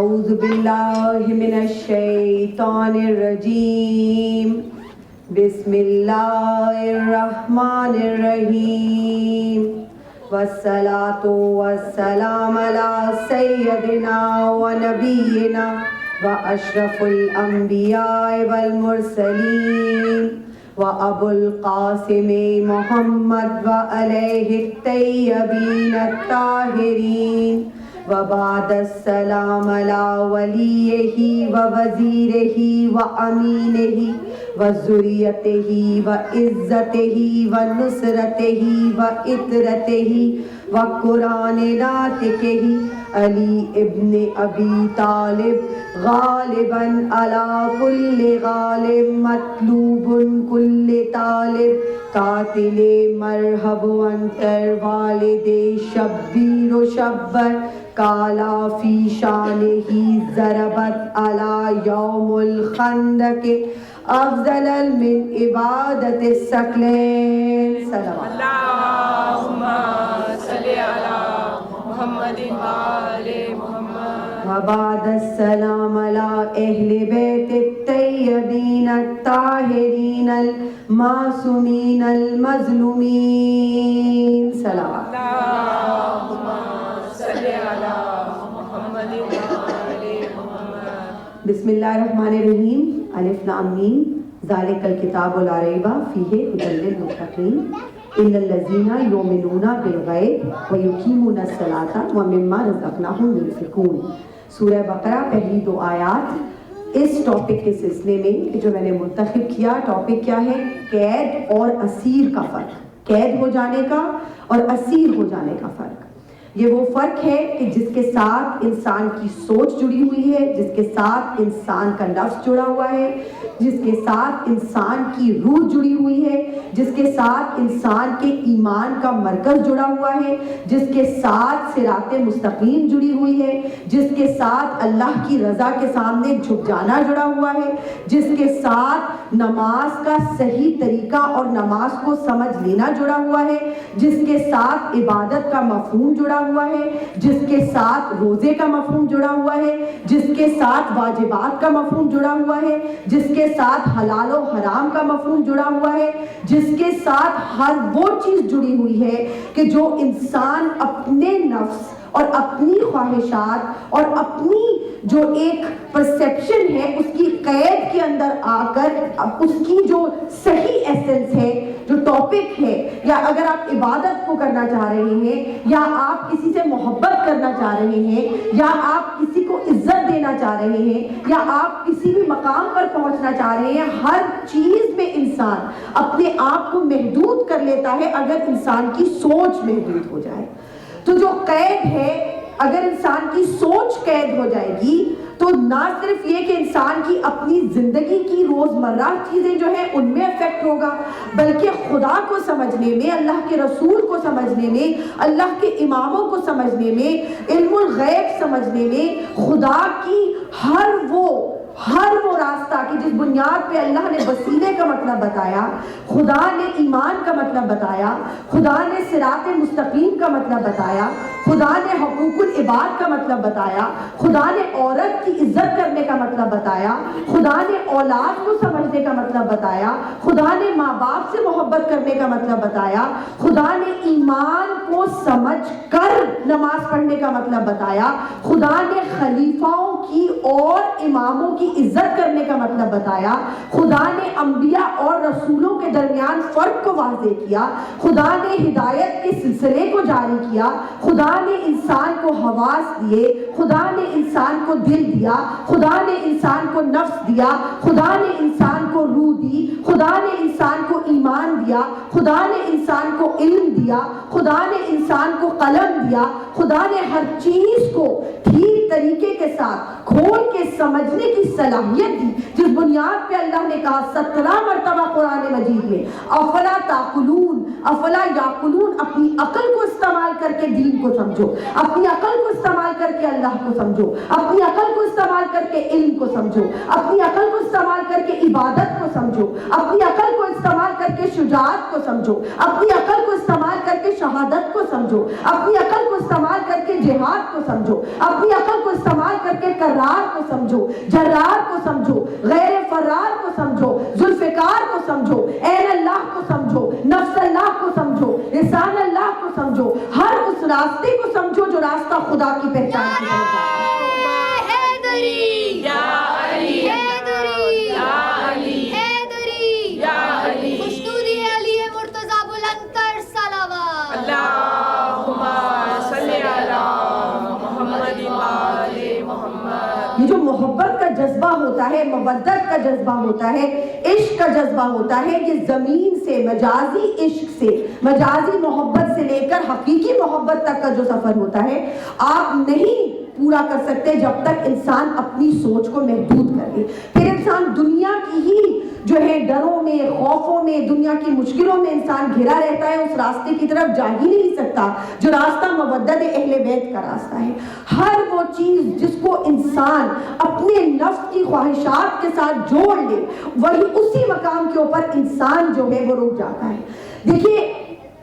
اعوذ باللہ من الشیطان الرجیم بسم اللہ الرحمن الرحیم والصلاة والسلام علی سیدنا و نبینا و اشرف الانبیاء والمرسلین و ابو القاسم محمد و علیہ الطیبین الطاہرین و بعد السلام علی ولیہ و وزیرہ و امینہ و ذریتہ و عزتہ و نصرتہ و اطرتہ و قرآن ناطقہ علی ابن ابی طالب غالباً علی کل غالب مطلوب کل طالب قاتل مرحب انتر والد شبیر و شبر کالا فی شانہ ضربت علی یوم الخندق افضل من عبادت الثقلین صلوات اللہم صلی علی محمد وآل محمد وبعد السلام علی اہل بیت الطیبین الطاہرین المعصومین المظلومین صلوات اللہم صلی علی محمد وآل محمد بسم اللہ الرحمن الرحیم الف لام میم ذالک الکتاب لا ریب فیہ ھدی للمتقین ان الذین یؤمنون بالغیب ویقیمون الصلاۃ ومما رزقناہم ينفقون۔ سورہ بقرہ پہلی 2 آیات اس ٹاپک کے سلسلے میں جو میں نے منتخب کیا۔ ٹاپک کیا ہے؟ قید اور اسیر کا فرق، قید ہو جانے کا اور اسیر ہو جانے کا فرق۔ یہ وہ فرق ہے کہ جس کے ساتھ انسان کی سوچ جڑی ہوئی ہے، جس کے ساتھ انسان کا نفس جڑا ہوا ہے، جس کے ساتھ انسان کی روح جڑی ہوئی ہے، جس کے ساتھ انسان کے ایمان کا مرکز جڑا ہوا ہے، جس کے ساتھ صراط مستقیم جڑی ہوئی ہے، جس کے ساتھ اللہ کی رضا کے سامنے جھک جانا جڑا ہوا ہے، جس کے ساتھ نماز کا صحیح طریقہ اور نماز کو سمجھ لینا جڑا ہوا ہے، جس کے ساتھ عبادت کا مفہوم جڑا ہوا ہے، جس کے ساتھ روزے کا مفہوم جڑا ہوا ہے، جس کے ساتھ واجبات کا مفہوم جڑا ہوا ہے، جس کے ساتھ حلال و حرام کا مفہوم جڑا ہوا ہے، جس کے ساتھ ہر وہ چیز جڑی ہوئی ہے کہ جو انسان اپنے نفس اور اپنی خواہشات اور اپنی جو ایک پرسیپشن ہے اس کی قید کے اندر آ کر اس کی جو صحیح ایسنس ہے، جو ٹاپک ہے، یا اگر آپ عبادت کو کرنا چاہ رہے ہیں، یا آپ کسی سے محبت کرنا چاہ رہے ہیں، یا آپ کسی کو عزت دینا چاہ رہے ہیں، یا آپ کسی بھی مقام پر پہنچنا چاہ رہے ہیں، ہر چیز میں انسان اپنے آپ کو محدود کر لیتا ہے اگر انسان کی سوچ محدود ہو جائے۔ تو جو قید ہے، اگر انسان کی سوچ قید ہو جائے گی تو نہ صرف یہ کہ انسان کی اپنی زندگی کی روزمرہ چیزیں جو ہیں ان میں افیکٹ ہوگا، بلکہ خدا کو سمجھنے میں، اللہ کے رسول کو سمجھنے میں، اللہ کے اماموں کو سمجھنے میں، علم الغیب سمجھنے میں، خدا کی ہر وہ راستہ کہ جس بنیاد پہ اللہ نے وسیلے کا مطلب بتایا، خدا نے ایمان کا مطلب بتایا، خدا نے صراط مستقیم کا مطلب بتایا، خدا نے حقوق العباد کا مطلب بتایا، خدا نے عورت کی عزت کرنے کا مطلب بتایا، خدا نے اولاد کو سمجھنے کا مطلب بتایا، خدا نے ماں باپ سے محبت کرنے کا مطلب بتایا، خدا نے ایمان کو سمجھ کر نماز پڑھنے کا مطلب بتایا، خدا نے خلیفاؤں کی اور اماموں کی عزت کرنے کا مطلب بتایا، خدا نے انبیاء اور رسولوں کے درمیان فرق کو واضح کیا، خدا نے ہدایت کے سلسلے کو جاری کیا، خدا نے انسان کو حواس دیے، خدا نے انسان کو دل دیا، خدا نے انسان کو نفس دیا، خدا نے انسان کو روح دی، خدا نے انسان کو ایمان دیا، خدا نے انسان کو علم دیا، خدا نے انسان کو قلم دیا، خدا نے ہر چیز کو ٹھیک طریقے کے ساتھ کھول کے سمجھنے کی صلاحیت دی، جس بنیاد پہ اللہ نے کہا 17 مرتبہ قرآن مجید میں افلا تعقلون، افلا یعقلون، اپنی عقل کو استعمال کر کے دین کو سمجھو، اپنی عقل کو استعمال کر کے اللہ کو سمجھو، اپنی عقل کو استعمال کر کے علم کو سمجھو، اپنی عقل کو استعمال کر کے عبادت کو سمجھو، اپنی عقل کو استعمال کر کے شجاعت کو سمجھو، اپنی عقل کو استعمال کر کے شہادت کو سمجھو، اپنی عقل کو استعمال کر کے جہاد کو سمجھو، اپنی عقل کو استعمال کر کے کرار کو سمجھو، جرار کو سمجھو، غیر فرار کو سمجھو، ذوالفقار کو سمجھو، عین اللہ کو سمجھو، نفس اللہ کو سمجھو، لسان اللہ کو سمجھو، ہر اس راستے کو سمجھو جو راستہ خدا کی پہچان کی طرف جاتا ہے۔ یہ جو محبت کا جذبہ ہوتا ہے، مودت کا جذبہ ہوتا ہے، عشق کا جذبہ ہوتا ہے، یہ زمین سے مجازی عشق سے، مجازی محبت سے لے کر حقیقی محبت تک کا جو سفر ہوتا ہے، آپ نہیں پورا کر سکتے جب تک انسان اپنی سوچ کو محدود کر لے۔ پھر انسان دنیا کی ہی جو ہے ڈروں میں، خوفوں میں، دنیا کی مشکلوں میں انسان گھرا رہتا ہے، اس راستے کی طرف جا ہی نہیں سکتا جو راستہ مودت اہل بیت کا راستہ ہے۔ ہر وہ چیز جس کو انسان اپنے نفس کی خواہشات کے ساتھ جوڑ لے، وہی اسی مقام کے اوپر انسان جو ہے وہ رک جاتا ہے۔ دیکھیے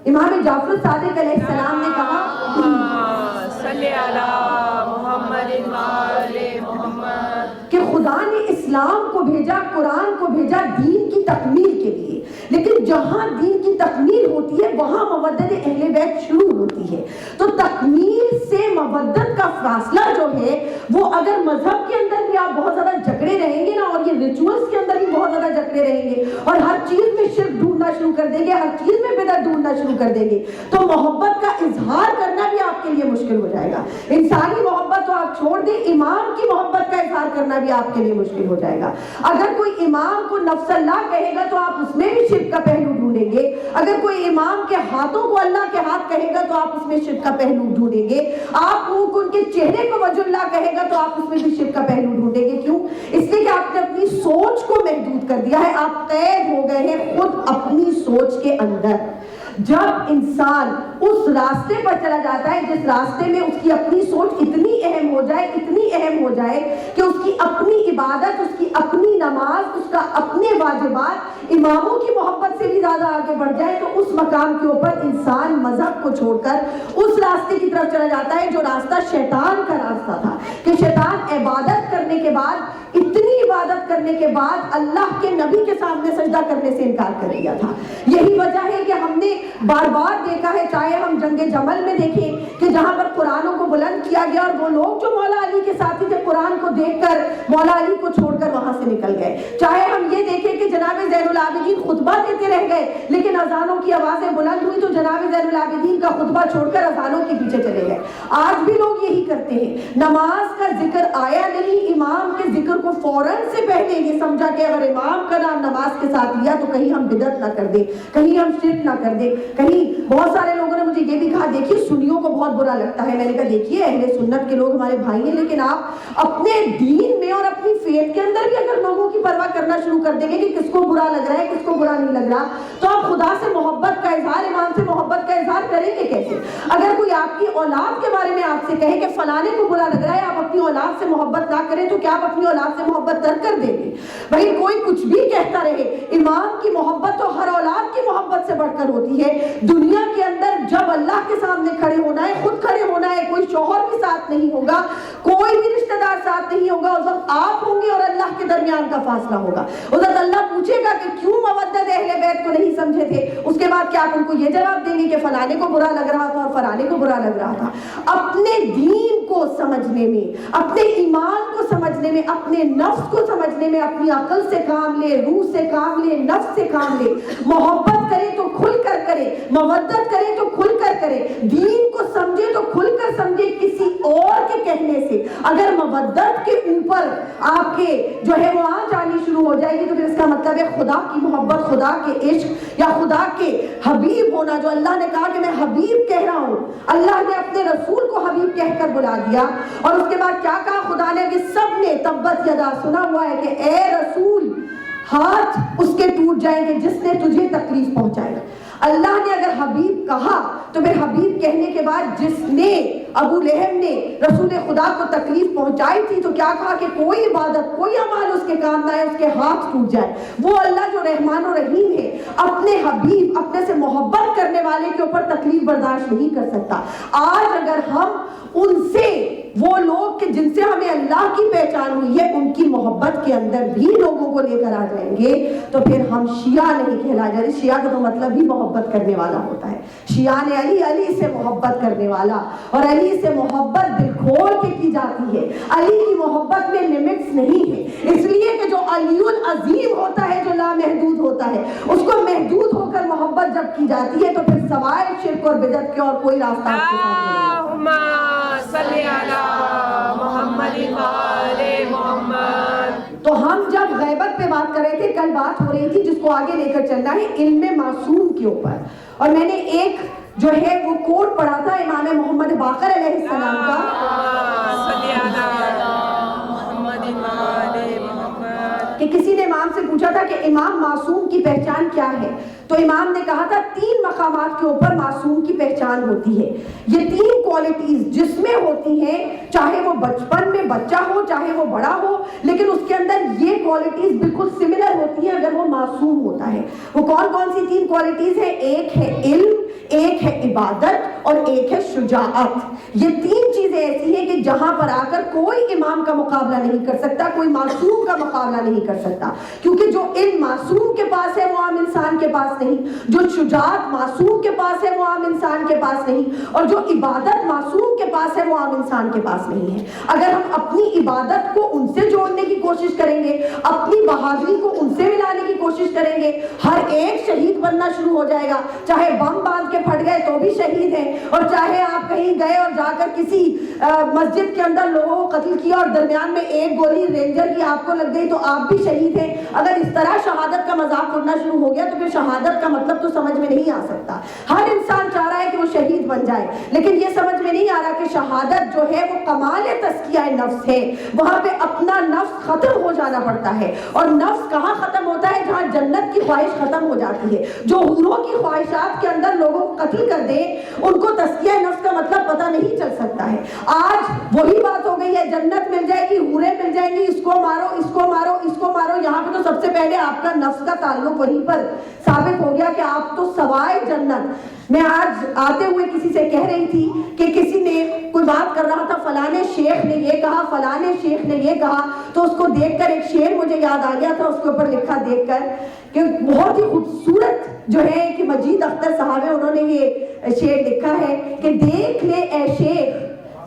امام جعفر صادق علیہ السلام نے کہا کہ خدا نے اسلام کو بھیجا، قرآن کو بھیجا دین کی تکمیل کے لیے، لیکن جہاں دین کی تکمیل ہوتی ہے وہاں مودت اہل بیت شروع ہوتی ہے۔ تو تکمیل سے مودت کا فاصلہ جو ہے وہ اگر مذہب کے اندر بھی آپ بہت زیادہ جکڑے رہیں گے نا، اور یہ ریچولز کے اندر بھی بہت زیادہ جکڑے رہیں گے، اور ہر چیز میں شرک ڈھونڈنا شروع کر دیں گے، ہر چیز میں بدعت ڈھونڈنا شروع کر دیں گے، تو محبت کا اظہار کرنا بھی آپ کے لیے مشکل ہو جائے گا۔ انسانی محبت تو آپ چھوڑ دیں، امام کی محبت کا اظہار کرنا بھی آپ کے لیے مشکل ہو جائے گا۔ اگر کوئی امام کو نفس اللہ کہے گا تو آپ اس میں بھی شرک کا پہلو ڈھونڈیں گے، اگر کوئی امام کے ہاتھوں کو اللہ کے ہاتھ کہے گا تو آپ اس میں شرک کا پہلو ڈھونڈیں گے، آپ ان کے چہرے کو وجہ اللہ کہے گا تو آپ اس میں بھی شرک کا پہلو ڈھونڈیں گے۔ کیوں؟ اس لیے کہ آپ نے اپنی سوچ کو محدود کر دیا ہے، آپ قید ہو گئے ہیں خود اپنی سوچ کے اندر۔ جب انسان اس راستے پر چلا جاتا ہے جس راستے میں اس کی اپنی سوچ اتنی اہم ہو جائے، اتنی اہم ہو جائے کہ اس کی اپنی عبادت، اس کی اپنی نماز، اس کا اپنے واجبات اماموں کی محبت سے بھی زیادہ آگے بڑھ جائے، تو اس مقام کے اوپر انسان مذہب کو چھوڑ کر اس راستے کی طرف چلا جاتا ہے جو راستہ شیطان کا راستہ تھا، کہ شیطان عبادت کرنے کے بعد، اتنی عبادت کرنے کے بعد اللہ کے نبی کے سامنے سجدہ کرنے سے انکار کر دیا تھا۔ یہی وجہ ہے کہ ہم نے بار بار دیکھا ہے، چاہے ہم جنگ جمل میں دیکھیں کہ جہاں پر قرآنوں کو بلند کیا گیا اور وہ لوگ جو مولا علی کے ساتھی تھے قرآن کو دیکھ کر مولا علی کو چھوڑ کر وہاں سے نکل گئے، چاہے ہم یہ دیکھیں کہ جناب زین العابدین خطبہ دیتے رہ گئے لیکن اذانوں کی آوازیں بلند ہوئی تو جناب زین العابدین کا خطبہ چھوڑ کر اذانوں کے پیچھے چلے گئے۔ آج بھی لوگ یہی کرتے ہیں، نماز کا ذکر آیا نہیں، امام کے ذکر کو فوراً سے پہلے یہ سمجھا کہ اگر امام کا نام نماز کے ساتھ لیا تو کہیں ہم بدعت نہ کر دیں، کہیں ہم شرک نہ کر دیں، کہیں بہت سارے لوگوں نے مجھے یہ بھی کہا دیکھیے سنیوں کو بہت برا لگتا ہے، میں نے کہا دیکھیے اہل سنت کے لوگ ہمارے بھائی ہیں، لیکن آپ اپنے دین میں اور اپنی فیت کے اندر بھی اگر لوگوں کی پرواہ کرنا شروع کر دیں گے کہ کس کو برا لگ رہا ہے کس کو برا نہیں لگ رہا، تو آپ خدا سے محبت کا اظہار، امام سے محبت کا اظہار کریں گے کیسے؟ اگر کوئی آپ کی اولاد کے بارے میں آپ سے کہے کہ فلانے کو برا لگ رہا ہے، آپ اپنی اولاد سے محبت نہ کریں تو کیا آپ اپنی اولاد سے محبت ترک کر دیں گے؟ بھائی کوئی کچھ بھی کہتا رہے، امام کی محبت تو ہر اولاد کی محبت سے بڑھ کر ہوتی ہے۔ دنیا کے اندر جب اللہ کے سامنے کھڑے ہونا ہے، خود کھڑے ہونا ہے، کوئی شوہر بھی ساتھ نہیں ہوگا، کوئی بھی رشتہ دار ساتھ نہیں ہوگا، اس وقت آپ ہوں گے اور اللہ کے درمیان کا فاصلہ ہوگا۔ اس وقت اللہ پوچھے گا کہ کیوں مودت اہل بیت کو نہیں سمجھے تھے؟ اس کے بعد کیا آپ ان کو یہ جواب دیں گے کہ فلانے کو برا لگ رہا تھا اور فلانے کو برا لگ رہا تھا؟ اپنے دین کو سمجھنے میں، اپنے ایمان کو سمجھنے میں، اپنے نفس کو سمجھنے میں اپنی عقل سے کام لے، روح سے کام لے، نفس سے کام لے، محبت کرے تو کھل کر کرے، مودت کرے تو کھل کر کرے، دین کو سمجھے تو کھل کر سمجھے، کسی اور کے کہنے سے اگر مودت کے اوپر آپ کے جو ہے وہ آنچ آنی شروع ہو جائے گی تو پھر اس کا مطلب ہے خدا کی محبت، خدا کے عشق یا خدا کے حبیب ہونا، جو اللہ نے کہا کہ میں حبیب کہہ رہا ہوں، اللہ نے اپنے رسول کو حبیب کہہ کر بلا دیا، اور اس کے بعد کیا کہا خدا نے کہ سب نے تبت یدا سنا ہوا ہے کہ اے رسول ہاتھ اس کے ٹوٹ جائیں گے جس نے تجھے تکلیف پہنچائی۔ اللہ نے اگر حبیب کہا تو پھر حبیب کہنے کے بعد جس نے ابو لہب نے رسول خدا کو تکلیف پہنچائی تھی تو کیا کہا کہ کوئی عبادت کوئی عمل اس کے کام نہ آئے، اس کے ہاتھ ٹوٹ جائے۔ وہ اللہ جو رحمان و رحیم ہے اپنے حبیب اپنے سے محبت کرنے والے کے اوپر تکلیف برداشت نہیں کر سکتا۔ آج اگر ہم ان سے وہ لوگ کہ جن سے ہمیں اللہ کی پہچان ہوئی ہے ان کی محبت کے اندر بھی لوگوں کو لے کر آ جائیں گے تو پھر ہم شیعہ نہیں کہلا جائیں۔ شیعہ کا تو مطلب ہی محبت کرنے والا ہوتا ہے۔ شیعہ نے علی سے محبت کرنے والا، اور علی سے محبت دل کھول کے کی جاتی ہے۔ علی کی محبت میں لیمٹس نہیں ہے، اس لیے کہ جو علی العظیم ہوتا ہے جو لامحدود ہوتا ہے اس کو محدود ہو کر محبت جب کی جاتی ہے تو پھر سوائے شرک اور بدعت کے اور کوئی راستہ آپ کے سامنے نہیں۔ صلی علی محمد وآل محمد۔ تو ہم جب غیبت پہ بات کر رہے تھے، کل بات ہو رہی تھی جس کو آگے لے کر چلنا ہے علم معصوم کے اوپر، اور میں نے ایک جو ہے وہ کوٹ پڑھا تھا امام محمد باقر علیہ السلام کا، صلی علی محمد وآل محمد، کہ کسی نے امام سے پوچھا تھا کہ امام معصوم کی پہچان کیا ہے، تو امام نے کہا تھا 3 مقامات کے اوپر معصوم کی پہچان ہوتی ہے۔ یہ 3 کوالٹیز جس میں ہوتی ہیں، چاہے وہ بچپن میں بچہ ہو چاہے وہ بڑا ہو، لیکن اس کے اندر یہ کوالٹیز بالکل سملر ہوتی ہیں اگر وہ معصوم ہوتا ہے۔ وہ کون کون سی 3 کوالٹیز ہیں؟ ایک ہے علم، ایک ہے عبادت اور ایک ہے شجاعت۔ یہ 3 چیزیں ایسی ہیں کہ جہاں پر آ کر کوئی امام کا مقابلہ نہیں کر سکتا، کوئی معصوم کا مقابلہ نہیں کر سکتا، کیونکہ جو علم معصوم کے پاس ہے وہ عام انسان کے پاس نہیں، جو شجاعت معصوم کے پاس ہے وہ عام انسان کے پاس نہیں، اور جو عبادت معصوم کے پاس ہے وہ عام انسان کے پاس نہیں ہے۔ اگر ہم اپنی عبادت کو ان سے جوڑنے کی کوشش کریں گے، اپنی بہادری کو ان سے ملانے کی کوشش کریں گے، ہر ایک شہید بننا شروع ہو جائے گا، چاہے بم باندھ کے پھٹ گئے تو بھی شہید ہیں، اور چاہے آپ کہیں گئے اور جا کر کسی مسجد کے اندر لوگوں کو قتل کیا اور درمیان میں ایک گولی رینجر کی آپ کو لگ گئی تو آپ بھی شہید ہیں۔ اگر اس طرح شہادت کا مذاق اڑنا شروع ہو گیا تو پھر شہادت کا مطلب تو سمجھ میں نہیں آ سکتا۔ ہر انسان چاہ رہا ہے کہ وہ شہید بن جائے، لیکن یہ سمجھ میں نہیں آ رہا کہ شہادت جو ہے وہ کمال تزکیہ نفس ہے، وہاں پہ اپنا نفس ختم ہو جانا پڑتا ہے، اور نفس کہاں ختم ہوتا ہے؟ جہاں جنت کی خواہش ختم ہو جاتی ہے۔ جو حوروں کی خواہشات کے اندر لوگوں کو قتل کر دے ان کو تزکیہ نفس کا مطلب پتہ نہیں چل سکتا ہے۔ آج وہی بات ہو گئی ہے، جنت مل جائے گی، حوریں مل جائیں گی، اس کو مارو اس کو مارو اس کو مارو۔ یہاں پہ تو سب سے پہلے آپ کا نفس کا تعلق وہیں پر ثابت ہو گیا کہ آپ تو سوائے جنت۔ میں آج آتے ہوئے کسی سے کہہ رہی تھی کہ کسی نے کوئی بات کر رہا تھا، فلانے شیخ نے یہ کہا، فلانے شیخ نے یہ کہا، تو اس کو دیکھ کر ایک شعر مجھے یاد آ گیا تھا، اس کے اوپر لکھا دیکھ کر کہ بہت ہی خوبصورت جو ہے کہ مجید اختر صاحب ہے، انہوں نے یہ شعر لکھا ہے کہ دیکھ لے اے شیخ،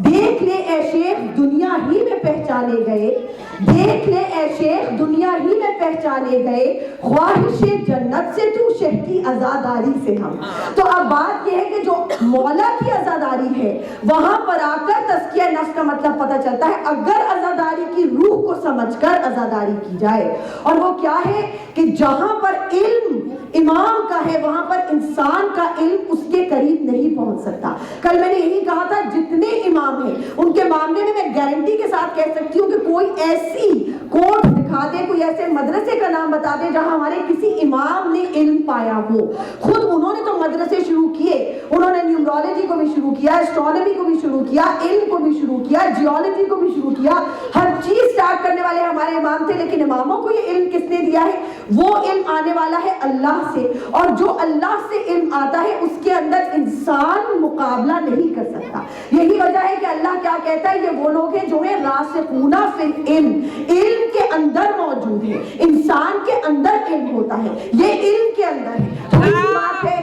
دیکھ لے اے شیخ دنیا ہی میں پہچانے گئے، دیکھ لے اے شیخ دنیا ہی میں پہچانے گئے، خواہش جنت سے تو شہ کی عزاداری سے ہم۔ تو اب بات یہ ہے کہ جو مولا کی عزاداری ہے وہاں پر آ کر تزکیہ نفس کا مطلب پتہ چلتا ہے، اگر عزاداری کی روح کو سمجھ کر عزاداری کی جائے۔ اور وہ کیا ہے کہ جہاں پر علم امام کا ہے وہاں پر انسان کا علم اس کے قریب نہیں پہنچ سکتا۔ کل میں نے یہی کہا تھا، جتنے امام ہیں ان کے معاملے میں میں گارنٹی کے ساتھ کہہ سکتی ہوں کہ کوئی ایسی کوٹ دکھا دے، کوئی ایسے مدرسے کا نام بتا دے جہاں ہمارے کسی امام نے علم پایا ہو۔ خود انہوں نے تو مدرسے شروع کیے، انہوں نے نیومرولوجی کو بھی شروع کیا، اسٹرانومی کو بھی شروع کیا، علم کو بھی شروع کیا، جیولوجی کو بھی شروع کیا، ہر چیز سٹارٹ کرنے والے ہمارے امام تھے، لیکن اماموں کو یہ علم کس نے دیا ہے؟ وہ علم آنے والا ہے اللہ سے، اور جو اللہ سے علم آتا ہے اس کے اندر انسان مقابلہ نہیں کر سکتا۔ یہی وجہ ہے کہ اللہ کیا کہتا ہے، یہ وہ لوگ ہیں جو ہیں راسخون فی العلم، علم کے اندر موجود ہے، انسان کے اندر علم ہوتا ہے، یہ علم کے اندر ہے۔ تھوڑی سی بات ہے،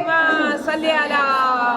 صلی علی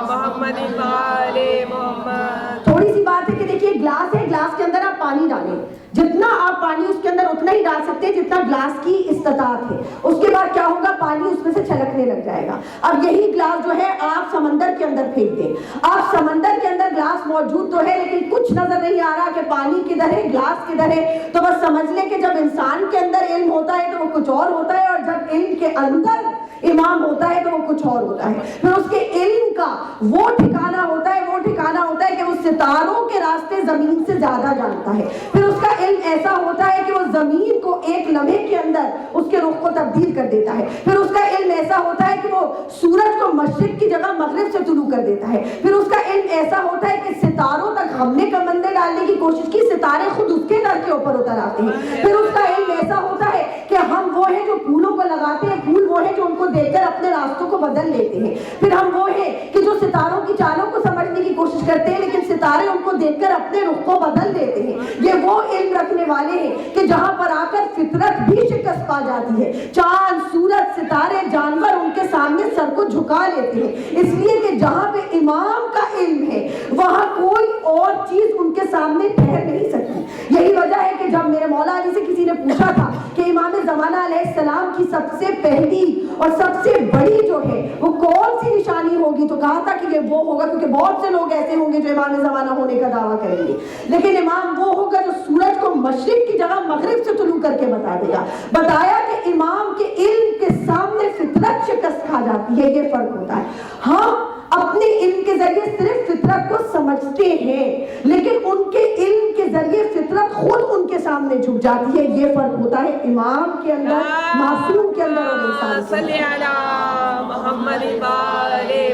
محمد وآل محمد، تھوڑی سی بات ہے کہ دیکھیے گلاس ہے، گلاس کے اندر آپ پانی ڈالیں، جتنا آپ پانی اس کے اندر اتنا ہی ڈال سکتے ہیں جتنا گلاس کی استطاعت ہے، اس کے بعد کیا ہوگا، پانی اس میں سے چھلکنے لگ جائے گا۔ اب یہی گلاس جو ہے آپ سمندر کے اندر پھینک دیں، آپ سمندر کے اندر گلاس موجود تو ہے لیکن کچھ نظر نہیں آ رہا کہ پانی کدھر ہے گلاس کدھر ہے، تو بس سمجھ لیں کہ جب انسان کے اندر علم ہوتا ہے تو وہ کچھ اور ہوتا ہے، اور جب علم کے اندر امام ہوتا ہے تو وہ کچھ اور ہوتا ہے. پھر اس کے علم کا وہ ٹھکانہ ہوتا ہے کہ وہ ستاروں کے راستے زمین سے زیادہ جانتا ہے. پھر اس کا علم ایسا ہوتا ہے کہ وہ زمین کو ایک لمحے کے اندر اس کے رخ کو تبدیل کر دیتا ہے. پھر اس کا علم ایسا ہوتا ہے کہ وہ سورج کو مشرق کی جگہ مغرب سے طلوع کر دیتا ہے. پھر اس کا علم ایسا ہوتا ہے کہ ستاروں تک ہم نے کمندیں ڈالنے کی کوشش کی, ستارے خود اس کے در کے اوپر اتر آتے ہیں. پھر اس کا علم ایسا ہوتا ہے کہ ہم وہ ہیں جو پھولوں کو لگاتے ہیں, پھول وہ ہیں جو ان کو دیکھ کر اپنے راستوں کو بدل لیتے ہیں. پھر ہم وہ ہیں کہ جو ستاروں کی چالوں کو سمجھنے کی کوشش کرتے ہیں لیکن ستارے ان کو دیکھ کر اپنے رخ کو بدل دیتے ہیں. یہ وہ علم رکھنے والے ہیں کہ جہاں پر آ کر فطرت بھی شکست پا جاتی ہے, چاند, سورج, ستارے, جانور ان کے سامنے سر کو جھکا لیتے ہیں. اس لیے کہ جہاں پہ امام کا علم ہے وہاں کوئی اور چیز ان کے سامنے ٹھہر نہیں سکتی. یہی وجہ ہے کہ جب میرے مولا علی سے کسی نے پوچھا تھا کہ امام زمانہ علیہ السلام کی سب سے پہلی اور سب سے بڑی جو ہے وہ کون سی نشانی ہوگی, تو کہا تھا کہ یہ وہ ہوگا, کیونکہ بہت سے لوگ ایسے ہوں گے جو امام زمانہ ہونے کا دعویٰ کریں گے, لیکن امام وہ ہوگا جو سورج کو مشرق کی جگہ مغرب سے طلوع کر کے بتا دے گا. بتایا کہ امام کے علم کے سامنے فطرت شکست کھا جاتی ہے. یہ فرق ہوتا ہے. ہم اپنے علم کے ذریعے صرف فطرت کو سمجھتے ہیں لیکن ان کے علم کے ذریعے فطرت خود ان کے سامنے جھک جاتی ہے. یہ فرق ہوتا ہے امام کے اندر, معصوم کے اندر اور انسان کے صلی علی محمد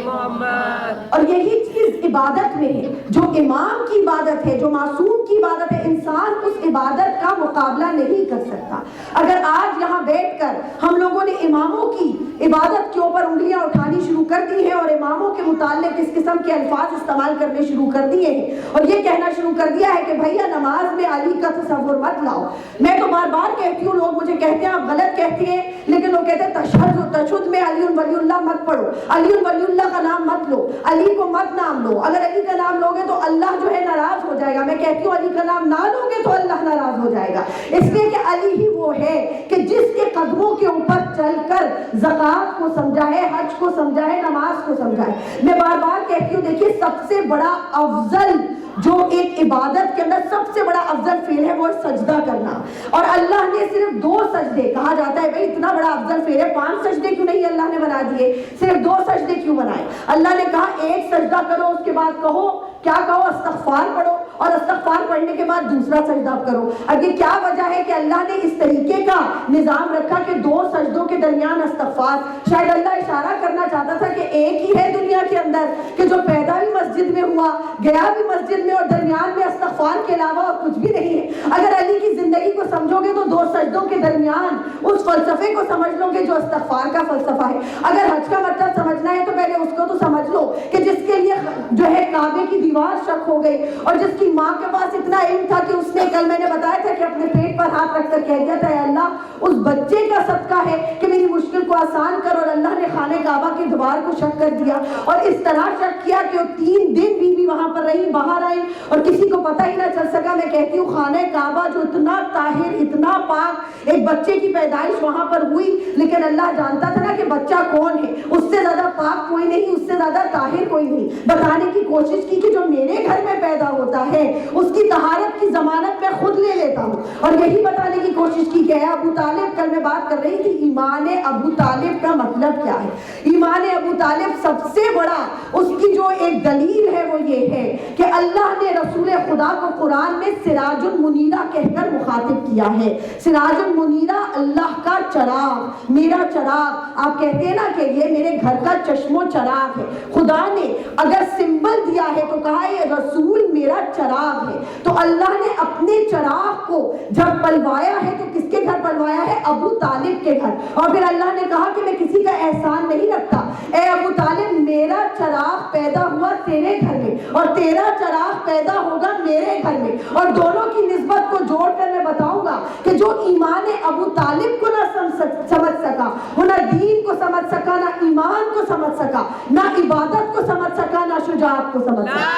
محمد. اور یہی چیز عبادت میں ہے. جو امام کی عبادت ہے, جو معصوم کی عبادت ہے, انسان اس عبادت کا مقابلہ نہیں کر سکتا. اگر آج یہاں بیٹھ کر ہم لوگوں نے اماموں کی عبادت کے اوپر انگلیاں اٹھانی شروع کر دی ہیں اور اماموں کے متعلق اس قسم کے الفاظ استعمال کرنے شروع کر دیے ہیں اور یہ کہنا شروع کر دیا ہے کہ بھیا نماز میں علی کا تصور مت لاؤ. میں تو بار بار کہتی ہوں, لوگ مجھے کہتے ہیں آپ غلط کہتی ہیں, لیکن لوگ کہتے ہیں تشہد میں علی ولی اللہ مت پڑھو, علی ولی اللہ کا نام مت لو, علی کو مت نام لو. اگر علی کا نام لوگے تو اللہ جو ہے ناراض ہو جائے گا. میں کہتی ہوں علی کا نام نہ لوگے تو اللہ ناراض ہو جائے گا. اس لیے کہ علی ہی وہ ہے کہ جس کے قدموں کے اوپر چل کر زکوٰۃ کو سمجھا ہے, حج کو سمجھا ہے, نماز کو سمجھا ہے. میں بار بار کہتی ہوں, دیکھیے سب سے بڑا افضل جو ایک عبادت کے اندر سب سے بڑا افضل فعل ہے وہ ہے سجدہ کرنا. اور اللہ نے صرف 2 سجدے, کہا جاتا ہے بھئی اتنا بڑا افضل فعل ہے 5 سجدے کیوں نہیں اللہ نے بنا دیے, صرف 2 سجدے کیوں بنائے؟ اللہ نے کہا ایک سجدہ کرو, اس کے بعد کہو کیا کہو, استغفار پڑھو, اور استغفار پڑھنے کے بعد دوسرا سجدہ کرو. اب یہ کیا وجہ ہے کہ اللہ نے اس طریقے کا نظام رکھا کہ 2 سجدوں کے درمیان استغفار؟ شاید اللہ اشارہ کرنا چاہتا تھا کہ ایک ہی ہے دنیا کے اندر کہ جو پیدا بھی مسجد میں ہوا, گیا بھی مسجد میں, اور درمیان میں استغفار کے علاوہ اور کچھ بھی نہیں ہے. اگر علی کی زندگی کو سمجھو گے تو 2 سجدوں کے درمیان اس فلسفے کو سمجھ لو گے جو استغفار کا فلسفہ ہے. اگر حج کا مطلب سمجھنا ہے تو پہلے اس کو تو سمجھ لو کہ جس کے لیے جو ہے کعبے کی دیوار شک ہو گئی اور جس کی ماں کے پاس اتنا علم تھا کہ اس نے, کل میں نے بتایا تھا کہ اپنے پیٹ پر ہاتھ رکھ کر کہہ دیا تھا اے اللہ اس بچے کا صدقہ ہے کہ میری مشکل کو آسان کر, اور اللہ نے خانہ کعبہ کی دیوار کو شک کر دیا اور اس طرح شک کیا کہ وہ 3 دن بیوی وہاں پر رہی, باہر آئی اور کسی کو پتہ ہی نہ چل سکا. میں کہتی ہوں خانہ کعبہ جو اتنا طاہر, اتنا پاک, ایک بچے کی پیدائش وہاں پر ہوئی لیکن اللہ جانتا تھا نا کہ بچہ کون ہے, اس سے زیادہ پاک کوئی نہیں, اس سے زیادہ طاہر کوئی نہیں. بتانے کی کوشش کی کہ جو میرے گھر میں پیدا ہوتا ہے اس کی طہارت کی ضمانت میں خود لے لیتا ہوں. اور یہی بتانے کی کوشش کی کہ ابو طالب, کل میں بات کر رہی تھی ایمان ابو طالب کا مطلب کیا ہے. ایمان ابو طالب سب سے بڑا اس کی جو ایک دلیل ہے وہ یہ ہے کہ اللہ نے رسول خدا کو قرآن میں سراج المنیرہ کہہ کر مخاطب کیا ہے. سراج المنیرہ اللہ کا چراغ, میرا چراغ. آپ کہتے ہیں نا کہ یہ میرے گھر کا چشم و چراغ ہے. خدا نے اگر سمبل دیا ہے تو کہا یہ رسول میرا چراغ ہے. تو اللہ نے اپنے چراغ کو جب پلوایا ہے تو کس کے گھر پلوایا ہے؟ ابو طالب کے گھر. اور پھر اللہ نے کہا کہ میں کسی کا احسان نہیں رکھتا, اے ابو طالب میرا چراغ پیدا ہوا تیرے گھر میں اور تیرا چراغ پیدا ہوگا میرے گھر میں. اور دونوں کی نسبت کو جوڑ کر میں بتاؤں گا کہ جو ایمان ابو طالب کو نہ سمجھ سکا, وہ نہ دین کو سمجھ سکا, نہ ایمان کو سمجھ سکا, نہ عبادت کو سمجھ سکا, نہ شجاعت کو سمجھ سکا.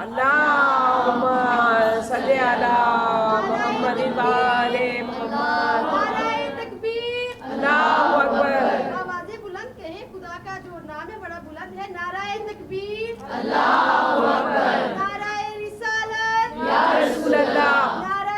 اللہم صلی علی محمد وآل محمد. نعرہ تکبیر, اللہ اکبر. آوازیں بلند کہیں, خدا کا جو نام ہے بڑا بلند ہے. نعرہ تکبیر, اللہ اکبر. نعرہ رسالت, یا رسول اللہ. نعرہ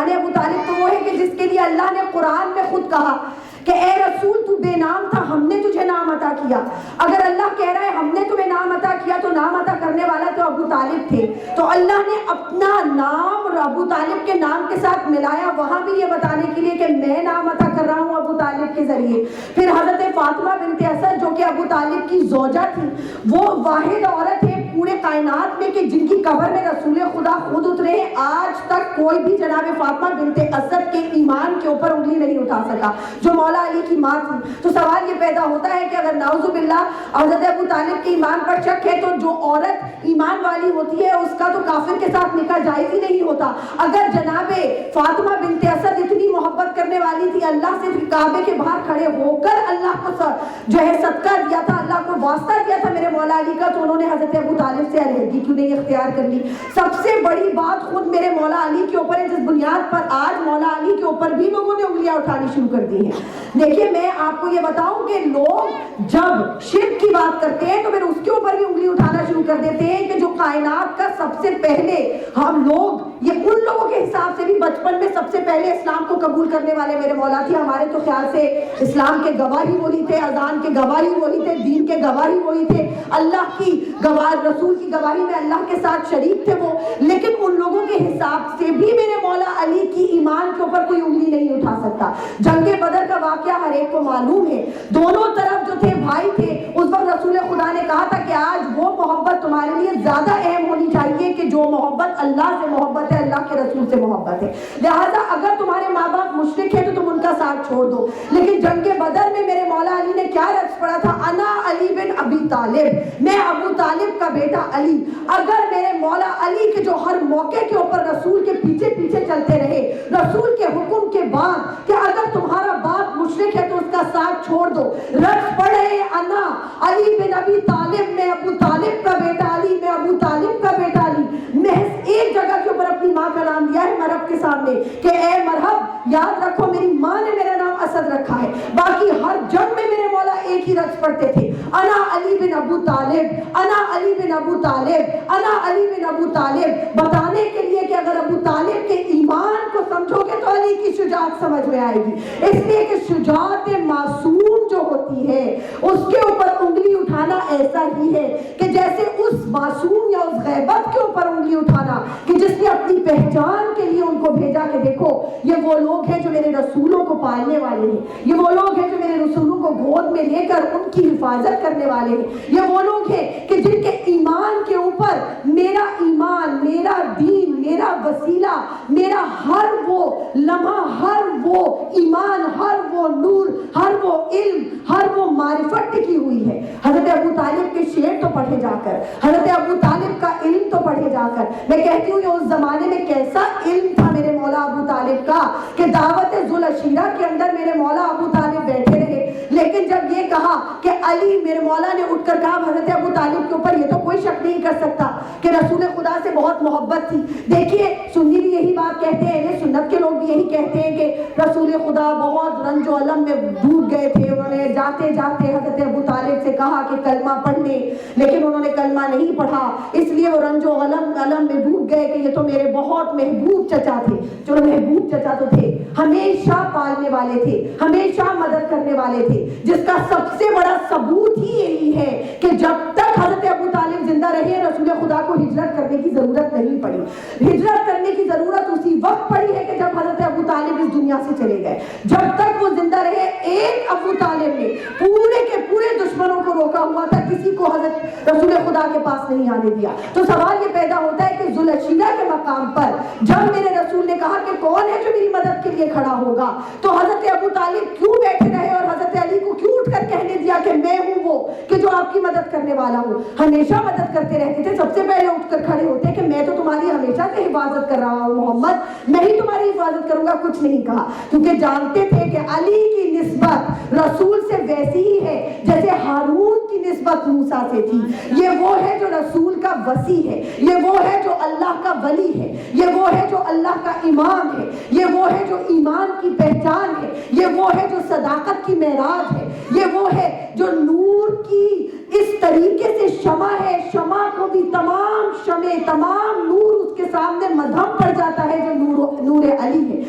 جانے ابو طالب تو وہ ہے کہ جس کے لیے اللہ نے قرآن میں خود کہا کہ اے رسول تو بے نام تھا، ہم نے تجھے نام عطا کیا۔ اگر اللہ کہہ رہا ہے ہم نے تمہیں نام عطا کیا تو نام عطا کرنے والا تو ابو طالب تھے، تو اللہ نے اپنا نام ابو طالب کے نام کے ساتھ ملایا، وہاں بھی یہ بتانے کے لیے کہ میں نام عطا کر رہا ہوں ابو طالب کے ذریعے۔ پھر حضرت فاطمہ بنت اسد جو کہ ابو طالب کی زوجہ تھی، وہ واحد عورت ہے پورے کائنات میں کہ جن کی قبر میں رسول خدا خود اترے ہیں، آج تک کوئی بھی جناب فاطمہ بنت اسد کے ایمان کے اوپر انگلی نہیں اٹھا سکا، جو مولا علی کی ماں تھی۔ تو سوال یہ پیدا ہوتا ہے کہ اگر نعوذ باللہ حضرت ابو طالب کے ایمان پر شک ہے تو جو عورت ایمان والی ہوتی ہے اس کا تو کافر کے ساتھ نکاح جائز ہی نہیں ہوتا۔ اگر جناب فاطمہ بنت اسد اتنی محبت کرنے والی تھی، اللہ سے کعبے کے باہر کھڑے ہو کر اللہ کو جو ہے صدقہ دیا تھا، اللہ کو واسطہ دیا تھا میرے مولا علی کا، تو انہوں نے حضرت ابو طالب سے علیحدگی کیوں نہیں اختیار کر لی؟ سب سے بڑی بات خود میرے مولا علی کے اوپر ہے، جس بنیاد پر آج مولا علی کے اوپر بھی لوگوں نے انگلیاں اٹھانی شروع کر دی ہیں۔ دیکھیے میں آپ کو یہ بتاؤں کہ لوگ جب شرک کی بات کرتے ہیں تو پھر اس کے اوپر بھی انگلی اٹھانا شروع کر دیتے ہیں کہ جو کائنات کا سب سے پہلے ہم لوگ، یہ ان لوگوں کے حساب سے بھی بچپن میں سب سے پہلے اسلام کو قبول کرنے والے میرے مولا تھے۔ ہمارے تو خیال سے اسلام کے گواہی وہی تھے، اذان کے گواہی وہی تھے، دین کے گواہی وہی تھے، اللہ کی گواہ، رسول کی گواہی میں اللہ کے ساتھ شریک تھے وہ، لیکن ان لوگوں کے حساب سے بھی میرے مولا علی کی ایمان کے اوپر کوئی انگلی نہیں اٹھا سکتا۔ جنگ بدر کا واقعہ ہر ایک کو معلوم ہے، دونوں طرف جو تھے بھائی تھے، اس وقت رسول خدا نے کہا تھا کہ آج وہ محبت تمہارے لیے زیادہ اہم ہونی چاہیے کہ جو محبت اللہ سے محبت ہے، اللہ کے رسول سے محبت ہے، لہذا اگر تمہارے ماں باپ مشرک ہیں تو تم ان کا ساتھ چھوڑ دو۔ لیکن جنگ بدر میں میرے مولا علی نے کیا رقص پڑا تھا؟ انا علی بن ابی طالب، میں ابو طالب کا بیٹا علی۔ اگر میرے مولا علی کے جو ہر موقع کے اوپر رسول کے پیچھے پیچھے چلتے رہے، رسول کے حکم کے بعد کہ اگر تمہارا باپ مشرک ہے تو اس کا ساتھ چھوڑ دو، رقص پڑے انا علی بن ابی طالب، میں ابو طالب کا بیٹا علی، میں ابو طالب کا بیٹا علی، محض ایک جگہ کے اوپر اپنی ماں کا نام لیا ہے مرحب کے سامنے کہ اے مرحب، یاد رکھو میری ماں نے میرا نام اسد رکھا ہے، باقی ہر جنگ میں میرے مولا ایک ہی رقص پڑھتے تھے، انا علی بن ابو طالب، انا علی بن ابو طالب، انا علی بن ابو طالب، بتانے کے لیے کہ اگر ابو طالب کے ایمان کو سمجھو گے تو علی کی شجاعت سمجھ میں آئے گی۔ اس لیے کہ شجاعت معصوم جو ہوتی ہے اس کے اوپر انگلی اٹھانا ایسا ہی ہے کہ جیسے اس معصوم یا اس غیبت کے اوپر انگلی اٹھانا کہ جس نے اپنی پہچان کے لیے ان کو بھیجا کہ دیکھو یہ وہ لوگ ہیں جو میرے رسولوں کو پالنے والے ہیں، یہ وہ لوگ ہیں جو میرے رسولوں کو گود میں لے کر ان کی حفاظت کرنے والے ہیں، یہ وہ لوگ ہیں کہ جن کے ایمان کے اوپر میرا ایمان، میرا دین، میرا وسیلہ، میرا ہر وہ لمحہ، ہر وہ ایمان، ہر وہ نور، ہر وہ علم، ہر وہ معرفت ٹکی ہوئی ہے۔ حضرت ابو طالب کے شعر تو پڑھے جا کر، حضرت ابو طالب کا علم تو پڑھے جا کر، میں کہتی ہوں یہ اس زمانے میں کیسا علم تھا میرے مولا ابو طالب کا کہ دعوت ذوالعشیرہ کے اندر میرے مولا ابو طالب بیٹھے رہے، لیکن جب یہ کہا کہ علی، میرے مولا نے اٹھ کر کہا حضرت ابو طالب کے اوپر یہ تو کوئی شک نہیں کر سکتا کہ رسول خدا سے بہت محبت تھی۔ دیکھیے سنی بھی یہی بات کہتے ہیں، اہل سنت کے لوگ بھی یہی کہتے ہیں کہ رسول خدا بہت رنج و علم میں ڈوب گئے تھے، انہوں نے جاتے جاتے حضرت ابو طالب سے کہا کہ کلمہ پڑھ لیں، لیکن انہوں نے کلمہ نہیں پڑھا، اس لیے وہ رنج و علم میں ڈوب گئے کہ یہ تو میرے بہت محبوب چچا تھے۔ جو محبوب چچا تو تھے، ہمیشہ پالنے والے تھے، ہمیشہ مدد کرنے والے تھے، جس کا سب سے بڑا ثبوت ہی یہی ہے کہ جب تک حضرت ابو طالب زندہ رہے رسول خدا کو ہجرت کرنے کی ضرورت نہیں پڑی۔ ہجرت کرنے کی ضرورت اسی وقت پڑی ہے کہ جب حضرت ابو طالب اس دنیا سے چلے گئے۔ جب تک وہ زندہ رہے ایک ابو طالب نے پورے کے پورے دشمنوں کو روکا ہوا تھا، کسی کو حضرت رسول خدا کے پاس نہیں آنے دیا۔ تو سوال یہ پیدا ہوتا ہے کہ ذوالعشیرہ کے مقام پر جب میرے رسول نے کہا کہ کون ہے جو میری مدد کے لیے کھڑا ہوگا، تو حضرت ابو طالب کیوں بیٹھے رہے اور حضرت علی کو کیوں اٹھ کر کہنے دیا کہ میں ہوں وہ کہ جو آپ کی مدد کرنے والا ہوں؟ ہمیشہ مدد کرتے رہتے تھے، سب سے پہلے اٹھ کر کھڑے ہوتے کہ میں تو تمہاری ہمیشہ سے حفاظت کر رہا ہوں محمد، میں ہی تمہاری حفاظت کروں گا، کچھ نہیں کہا، کیونکہ جانتے تھے کہ علی کی نسبت رسول سے ویسی ہی ہے جیسے ہارون کی نسبت موسیٰ سے تھی۔ یہ وہ ہے جو رسول کا وصی ہے، یہ وہ ہے جو اللہ کا ولی ہے، یہ وہ ہے جو اللہ کا امام ہے، یہ وہ ہے جو ایمان کی پہچان ہے، یہ وہ ہے جو صداقت کی معراج ہے، یہ وہ ہے جو نور کی اس طریقے سے شمع ہے، شمع کو بھی تمام شمع، تمام نور اس کے سامنے مدھم پڑ جاتا ہے جو نور علی ہے۔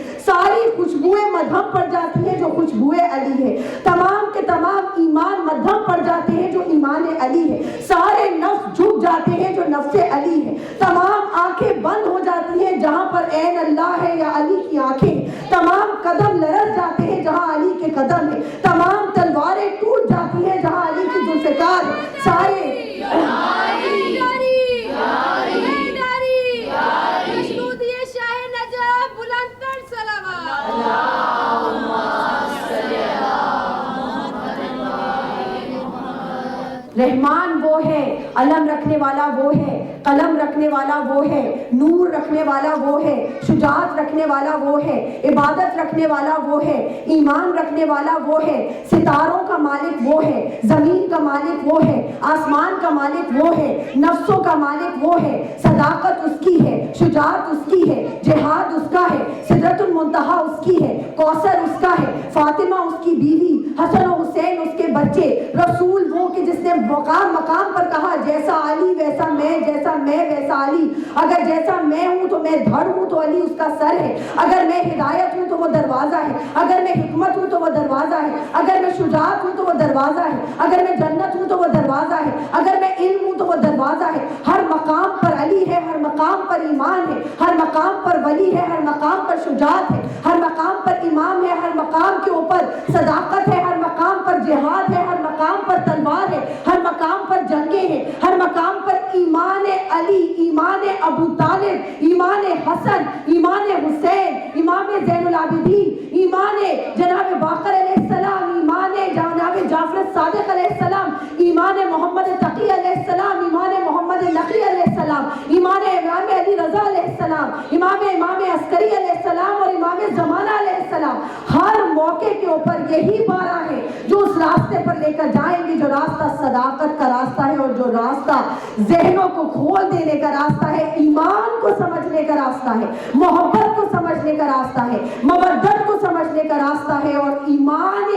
وہ ہے, علم رکھنے والا وہ ہے, قلم رکھنے والا وہ ہے, نور رکھنے والا وہ ہے, شجاعت رکھنے والا وہ ہے, عبادت رکھنے والا وہ ہے, ایمان رکھنے والا وہ ہے, ستاروں کا مالک وہ ہے, زمین کا مالک وہ ہے, آسمان کا مالک وہ ہے, نفسوں کا مالک وہ ہے, صداقت اس کی ہے, شجاعت اس کی ہے, جہاد اس کا ہے, سدرۃ المنتہا اس کی ہے, کوثر اس کا ہے, فاطمہ اس کی بیوی, حسن و حسین اس کے بچے, رسول وہ کہ جس نے مقام پر کہا جیسا علی ویسا میں, جیسا میں ویسا علی, اگر جیسا میں ہوں تو میں دھڑ ہوں تو علی اس کا سر ہے, اگر میں ہدایت ہوں تو وہ دروازہ ہے, اگر میں حکمت ہوں تو وہ دروازہ ہے, اگر میں شجاعت ہوں تو وہ دروازہ ہے, اگر میں جنت ہوں تو وہ دروازہ ہے, اگر میں علم ہوں تو وہ دروازہ ہے. ہر مقام پر علی ہے, ہر مقام پر ایمان ہے, ہر مقام پر ولی ہے, ہر مقام پر شجاعت ہے, ہر مقام پر امام ہے, ہر مقام کے اوپر صداقت ہے, ہر مقام پر جہاد ہے, ہر مقام پر تلوار ہے, ہر مقام پر جنگیں ہیں, ہر مقام پر ایمان علی, ایمان ابو طالب, ایمان حسن, ایمان حسین, امام زین العابدین, ایمان جناب باقر علیہ السلام, ایمان جناب جعفر صادق علیہ السلام, ایمان محمد تقی علیہ السلام, ایمان محمد نقی علیہ السلام, ایمان امام علی رضا علیہ السلام, امام عسکری علیہ السلام اور امام زمانہ علیہ السلام. ہر موقع کے اوپر یہی بارہ ہے جو اس راستے پر لے کر جائیں گے, جو راستہ صداقت کا راستہ ہے, اور جو راستہ ذہنوں کو کھول دینے کا راستہ ہے, ایمان کو سمجھنے کا راستہ ہے, محبت کو سمجھنے کا راستہ ہے, مودت کو سمجھنے کا راستہ ہے, اور ایمان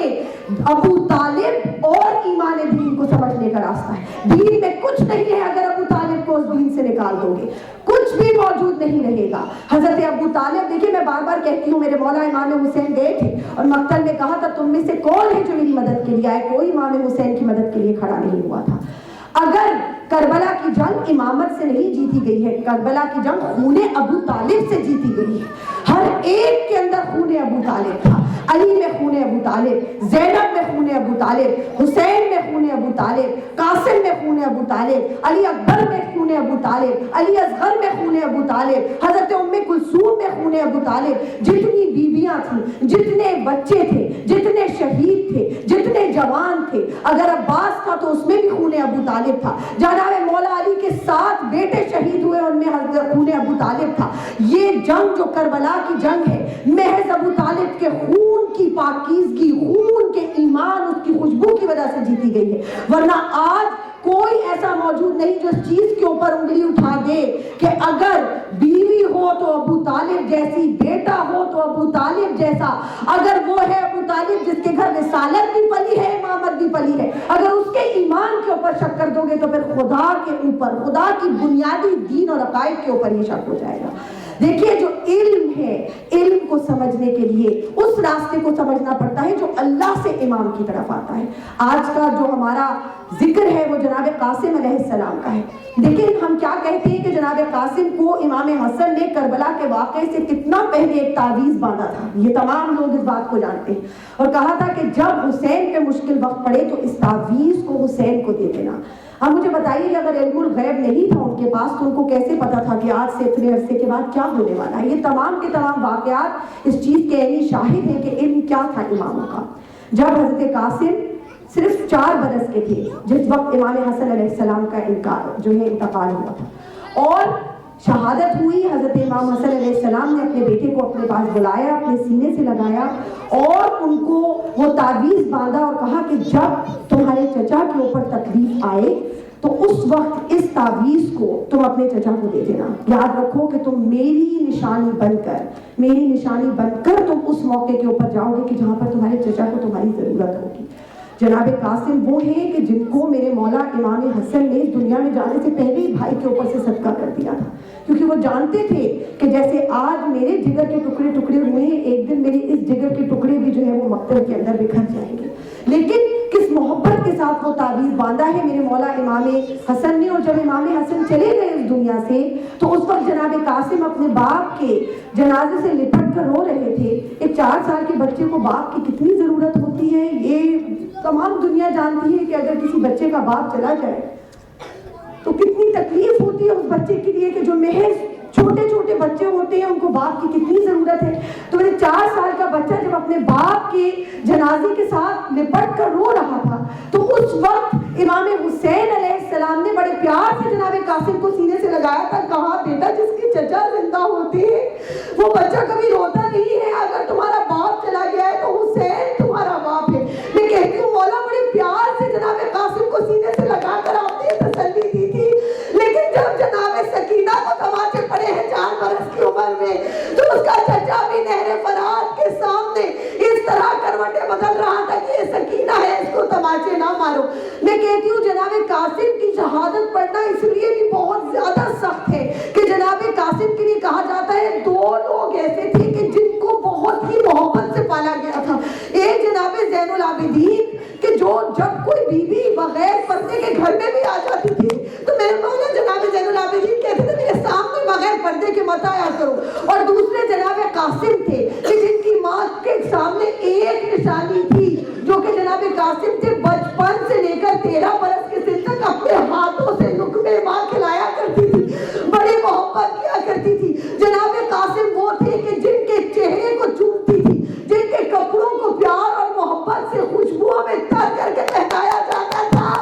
ابو طالب اور ایمان دین کو سمجھنے کا راستہ ہے. دین میں کچھ نہیں ہے اگر ابو طالب کو اس دین سے نکال دو گے, کچھ بھی موجود نہیں رہے گا. حضرت ابو طالب, دیکھیے میں بار بار کہتی ہوں, میرے مولا امام حسین گئے تھے اور مقتل میں کہا تھا تم میں سے کون ہے جو میری مدد کے لیے آئے, کوئی امام حسین کی مدد کے لیے کھڑا نہیں ہوا تھا. اگر کربلا کی جنگ امامت سے نہیں جیتی گئی ہے, کربلا کی جنگ خون ابو طالب سے جیتی گئی ہے. ہر ایک کے اندر خون ابو طالب تھا. علی میں خون ابو طالب, زینب میں خون ابو طالب, حسین میں خون ابو طالب, قاسم میں خون ابو طالب, علی اکبر میں خون ابو طالب, علی اصغر میں خون ابو طالب, حضرت ام کلثوم میں خون ابو طالب. جتنی بیویاں تھیں, جتنے بچے تھے, جتنے شہید تھے, جتنے جوان تھے, اگر عباس تھا تو اس میں بھی خون ابو طالب تھا. جناب مولا علی کے 7 بیٹے شہید ہوئے, ان میں حضرت خون ابو طالب تھا. یہ جنگ جو کربلا کی جنگ ہے, محض ابو طالب کے خون کی پاکیزگی, خون کے ایمان, اس کی خوشبو کی وجہ سے جیتی گئی ہے. ورنہ آج کوئی ایسا موجود نہیں جو اس چیز کے اوپر انگلی اٹھا دے کہ اگر بیوی ہو تو ابو طالب جیسی, بیٹا ہو تو ابو طالب جیسا, اگر وہ ہے ابو طالب جس کے گھر رسالت بھی پلی ہے, امامت بھی پلی ہے, اگر اس کے ایمان کے اوپر شک کر دو گے تو پھر خدا کے اوپر, خدا کی بنیادی دین اور عقائد کے اوپر یہ شک ہو جائے گا. دیکھیے جو علم ہے, علم کو سمجھنے کے لیے اس راستے کو سمجھنا پڑتا ہے جو اللہ سے امام کی طرف آتا ہے. آج کا جو ہمارا ذکر ہے وہ جناب قاسم علیہ السلام کا ہے. لیکن ہم کیا کہتے ہیں کہ جناب قاسم کو امام حسن نے کربلا کے واقعے سے کتنا پہلے ایک تعویذ باندھا تھا. یہ تمام لوگ اس بات کو جانتے ہیں, اور کہا تھا کہ جب حسین پہ مشکل وقت پڑے تو اس تعویذ کو حسین کو دے دینا. اب مجھے بتائیے کہ اگر علم الغیب نہیں تھا ان کے پاس تو ان کو کیسے پتا تھا کہ آج سے اتنے عرصے کے بعد کیا ہونے والا ہے. یہ تمام کے تمام واقعات اس چیز کے عینی شاہد ہیں کہ علم کیا تھا اماموں کا. جب حضرت قاسم صرف 4 برس کے تھے جس وقت امام حسن علیہ السلام کا انتقال ہوا تھا اور شہادت ہوئی, حضرت امام حسن علیہ السلام نے اپنے بیٹے کو اپنے پاس بلایا, اپنے سینے سے لگایا اور ان کو وہ تعویذ باندھا اور کہا کہ جب تمہارے چچا کے اوپر تکلیف آئے تو اس وقت اس تعویذ کو تم اپنے چچا کو دے دینا. یاد رکھو کہ تم میری نشانی بن کر تم اس موقع کے اوپر جاؤ گے کہ جہاں پر تمہارے چچا کو تمہاری ضرورت ہوگی. جناب قاسم وہ ہیں کہ جن کو میرے مولا امام حسن نے اس دنیا میں جانے سے پہلے ہی بھائی کے اوپر سے صدقہ کر دیا تھا, کیونکہ وہ جانتے تھے کہ جیسے آج میرے جگر کے ٹکڑے ہوئے ہیں, ایک دن میرے اس جگر کے ٹکڑے بھی جو ہے وہ مقتل کے اندر بکھر جائیں گے. لیکن کس محبت کے ساتھ وہ تعویذ باندھا ہے میرے مولا امام حسن نے. اور جب امام حسن چلے گئے اس دنیا سے تو اس وقت جناب قاسم اپنے باپ کے جنازے سے لپٹ کر رو رہے تھے. ایک 4 سال کے بچے کو باپ کی کتنی ضرورت ہوتی ہے, یہ تمام دنیا جانتی ہے کہ اگر کسی بچے کا باپ چلا جائے تو کتنی تکلیف ہوتی ہے اس بچے کے لیے کہ جو محض چھوٹے چھوٹے بچے ہوتے ہیں، ان کو باپ کی کتنی ضرورت ہے. تو میرے 4 سال کا بچہ جب اپنے باپ کے جنازے کے ساتھ لپٹ کر رو رہا تھا تو اس وقت امام حسین علیہ السلام نے بڑے پیار سے جناب قاسم کو سینے سے لگایا تھا. کہا بیٹا جس کی چچا زندہ ہوتی ہے وہ بچہ کبھی روتا نہیں ہے. اگر تمہارا باپ چلا گیا ہے تو حسین تمہارا باپ ہے. میں کہتی ہوں مولا بڑے پیار سے جناب قاسم کو سینے سے لگا کر آپ نے تسلی دی تھی. لیکن جب جناب سکینہ کو تماچے پڑے ہیں 4 برس کی عمر میں تو اس کا چچا بھی نہر فرات کے سامنے اس طرح کروٹیں بدل رہا تھا کہ یہ سکینہ ہے، اس کو تماچے نہ مارو. میں کہتی ہوں جناب قاسم کی شہادت پڑھنا اس لیے بھی بہت زیادہ سخت ہے کہ جناب قاسم کے لیے کہا جاتا ہے 2 لوگ ایسے تھے کہ جن کو بہت ہی محبت سے پالا گیا تھا. ایک جناب زین العابدین کہ جو جب کوئی بی بی بغیر پردے کے گھر میں بھی آ جاتی تھی تو میرے مولا جناب زین العابدین کہتے تھے میرے سامنے بغیر پردے کے مت آیا کرو. اور دوسرے جناب قاسم تھے کہ جن کی ماں کے سامنے ایک نشانی تھی جو کہ جناب قاسم تھے بچپن سے لے کر 13 برس کے سن تک اپنے ہاتھوں سے لقمے ماں کھلایا کرتی تھی، بڑی محبت کیا کرتی تھی. جناب قاسم وہ تھے کہ جن کے چہرے کو چومتی تھی، جن کے کپڑوں کو پیار اور محبت سے خوشبو میں تر کر کے پہنایا جاتا تھا.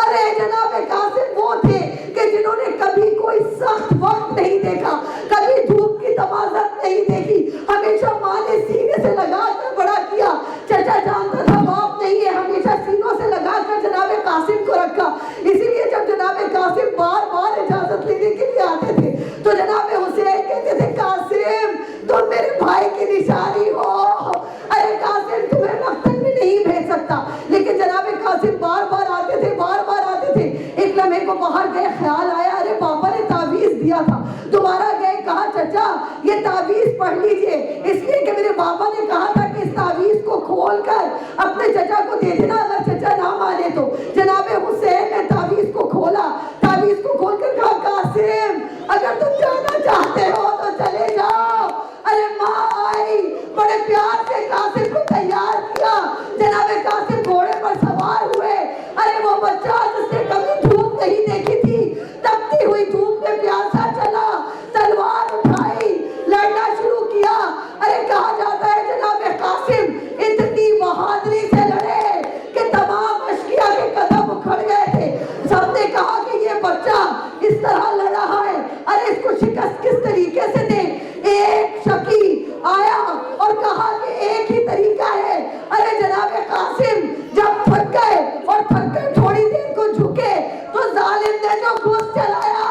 ارے جناب قاسم وہ تھے کہ جنہوں نے کبھی کوئی سخت وقت نہیں دیکھا، کبھی دھوپ کی تمازت نہیں دیکھی. ہمیشہ ماں نے سینے سے لگا کر بڑا کیا. چچا جانتا تھا باپ نہیں ہے، ہمیشہ سینوں سے لگا کر جناب قاسم کو رکھا. اسی لیے جب جناب قاسم بار بار اجازت لینے کے لیے آتے تھے تو جناب حسین کہتے تھے قاسم تم میرے بھائی کی نشانی ہو. ارے قاسم تمہیں مقتل میں نہیں بھیج سکتا، لیکن جناب قاسم بار بار آتے تھے، بار بار آتے تھے. ایک لمحے کو باہر گئے، خیال آیا ارے پاپا نے تعویذ دیا تھا. دوبارہ گئے، کہا چچا یہ تعویذ پڑھ لیجئے، اس لیے کہ میرے بابا نے کہا تھا کہ اس تعویذ کو کھول کر اپنے چچا کو دے دینا اگر چچا نہ مانے تو. جناب حسین نے تعویذ کو کھولا، تعویذ کو کھول کر کہا قاسم اگر تم جانا چاہتے ہو تو چلے جاؤ. ارے ماں آئی، بڑے پیار سے قاسم کو تیار کیا. جناب قاسم گھوڑے پر سوار ہوئے. ارے وہ بچہ جس نے کبھی دھوپ نہیں دیکھی تھی تپتی ہوئی دھوپ میں پیاسا چلا، تلوار اٹھائی، لڑنا شروع کیا. ارے کہا جاتا ہے جناب قاسم اتنی بہادری سے لڑے کہ تمام اشقیاء کے قدم اکھڑ گئے تھے. سب نے کہا کہ یہ بچہ اس طرح لڑ رہا ہے، ارے اس کو شکست کس طریقے سے دیں. ایک شکی آیا اور کہا کہ ایک ہی طریقہ ہے. ارے جناب قاسم جب تھک گئے اور تھک کر تھوڑی دیر کو جھکے تو ظالم نے جو گوشت چلایا،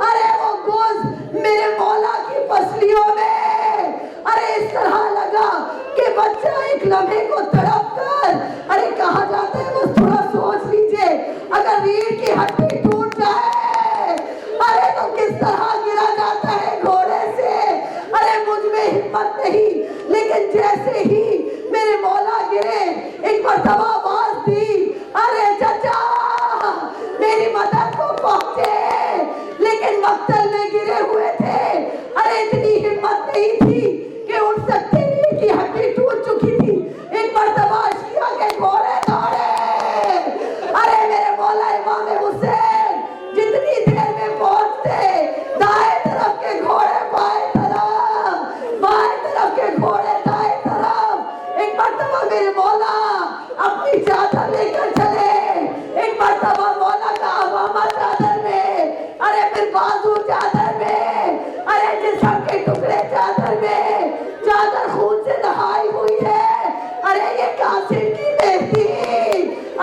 ارے وہ گوشت میرے مولا کی پسلیوں میں ارے اس طرح لگا کہ بچہ ایک لمحے کو تڑپ کر، ارے کہا جاتا ہے وہ تھوڑا سوچ لیجئے اگر ریڑھ کی ہڈی ٹوٹ جائے ارے تو کس طرح گرا جاتا ہے گھوڑے سے. ارے مجھ میں ہمت نہیں، لیکن جیسے ہی میرے مولا گرے ایک مرتبہ آواز دی ارے چچا میری مدد کو پہنچے. لیکن مقتل میں گرے ہوئے تھے. ارے اتنی ہمت نہیں تھی کہ اٹھ سکتے، ریڑھ کی ہڈی ٹوٹ چکی تھی. ایک مرتبہ اشقیاء کے گھوڑے دوڑے. ارے میرے مولا امام حسین جتنی دیر میں پہنچتے دائیں طرف کے گھوڑے بائیں طرف، بائیں طرف کے گھوڑے دائیں طرف. ایک مرتبہ میرے مولا اپنی چادر لے کر چلے. ایک مرتبہ مولا کا عمامہ چادر میں، ارے پھر بازو چادر میں، ارے جسم کے ٹکڑے چادر میں. چادر خون سے نہائی ہوئی ہے. ارے یہ قاسم کی مہدی،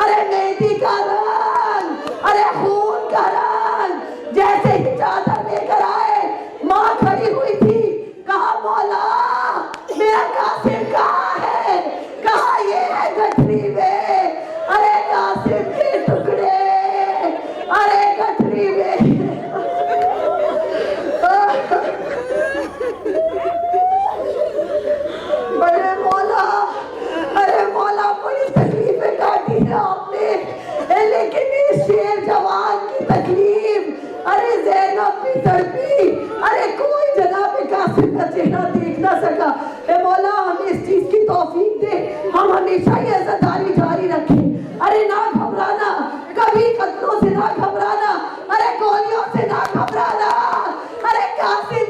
ارے مہدی کا رنگ، ارے خون کا رنگ. جیسے ہی چادر لے کر آئے ماں کھڑی ہوئی تھی. کہا مولا میرا قاسم کہاں ہے؟ کہا یہ ہے گٹھری میں. ارے قاسم کے ٹکڑے، ارے گٹھری میں. بڑے مولا، ارے مولا بڑی تکلیفیں کاٹی ہیں آپ نے، لیکن اس شیر جوان کی تکلیف، ارے زینب بھی تڑپی. ارے کوئی جناب قاسم کا چہرہ دیکھ نہ سکا. اے مولا ہمیں اس چیز کی توفیق دے، ہم ہمیشہ یہ عزتداری جاری رکھیں. ارے نہ گھبرانا، کبھی قتلوں سے نہ گھبرانا، ارے گولیوں سے نہ گھبرانا. ارے قاسم